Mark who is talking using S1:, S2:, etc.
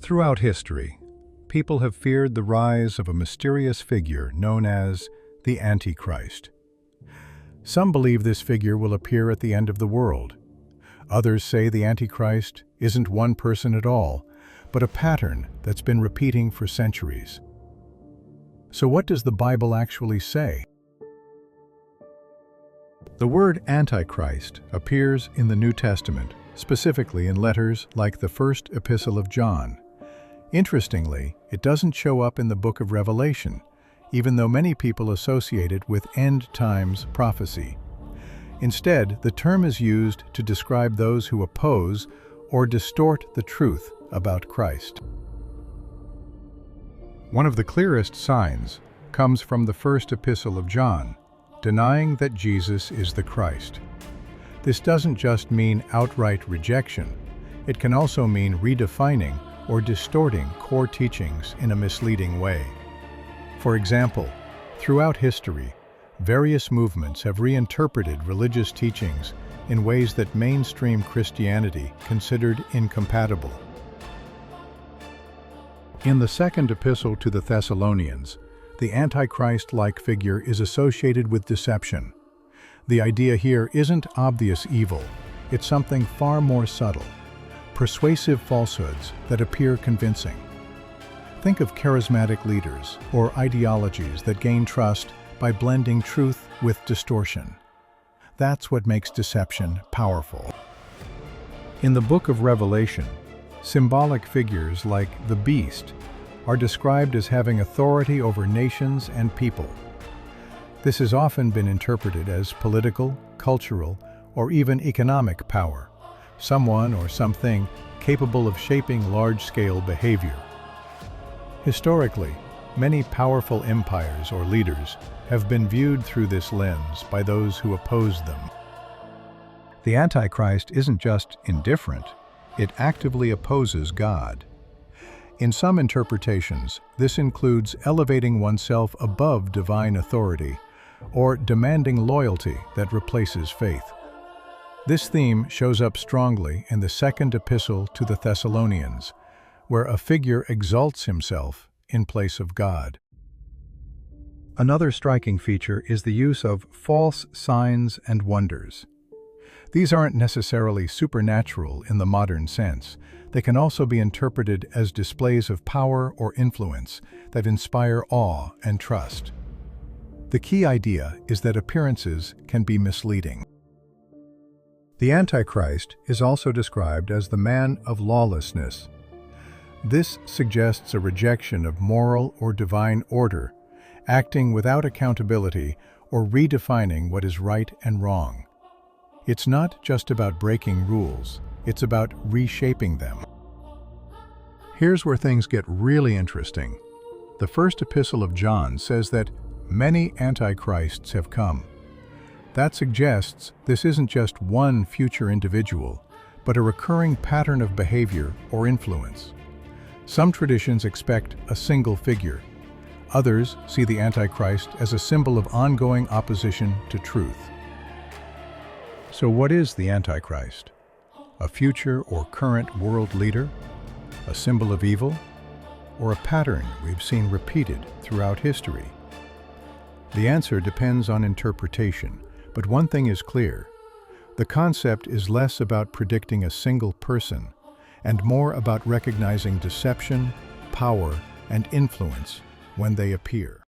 S1: Throughout history, people have feared the rise of a mysterious figure known as the Antichrist. Some believe this figure will appear at the end of the world. Others say the Antichrist isn't one person at all, but a pattern that's been repeating for centuries. So what does the Bible actually say? The word Antichrist appears in the New Testament, specifically in letters like the First Epistle of John. Interestingly, it doesn't show up in the book of Revelation, even though many people associate it with end times prophecy. Instead, the term is used to describe those who oppose or distort the truth about Christ. One of the clearest signs comes from the First Epistle of John, denying that Jesus is the Christ. This doesn't just mean outright rejection, it can also mean redefining or distorting core teachings in a misleading way. For example, throughout history, various movements have reinterpreted religious teachings in ways that mainstream Christianity considered incompatible. In the second epistle to the Thessalonians, the Antichrist-like figure is associated with deception. The idea here isn't obvious evil, it's something far more subtle. Persuasive falsehoods that appear convincing. Think of charismatic leaders or ideologies that gain trust by blending truth with distortion. That's what makes deception powerful. In the book of Revelation, symbolic figures like the beast are described as having authority over nations and people. This has often been interpreted as political, cultural, or even economic power. Someone or something capable of shaping large-scale behavior. Historically, many powerful empires or leaders have been viewed through this lens by those who oppose them. The Antichrist isn't just indifferent, it actively opposes God. In some interpretations, this includes elevating oneself above divine authority or demanding loyalty that replaces faith. This theme shows up strongly in the second epistle to the Thessalonians, where a figure exalts himself in place of God. Another striking feature is the use of false signs and wonders. These aren't necessarily supernatural in the modern sense. They can also be interpreted as displays of power or influence that inspire awe and trust. The key idea is that appearances can be misleading. The Antichrist is also described as the man of lawlessness. This suggests a rejection of moral or divine order, acting without accountability or redefining what is right and wrong. It's not just about breaking rules, it's about reshaping them. Here's where things get really interesting. The First Epistle of John says that many antichrists have come. That suggests this isn't just one future individual, but a recurring pattern of behavior or influence. Some traditions expect a single figure. Others see the Antichrist as a symbol of ongoing opposition to truth. So what is the Antichrist? A future or current world leader? A symbol of evil? Or a pattern we've seen repeated throughout history? The answer depends on interpretation. But one thing is clear, the concept is less about predicting a single person and more about recognizing deception, power, and influence when they appear.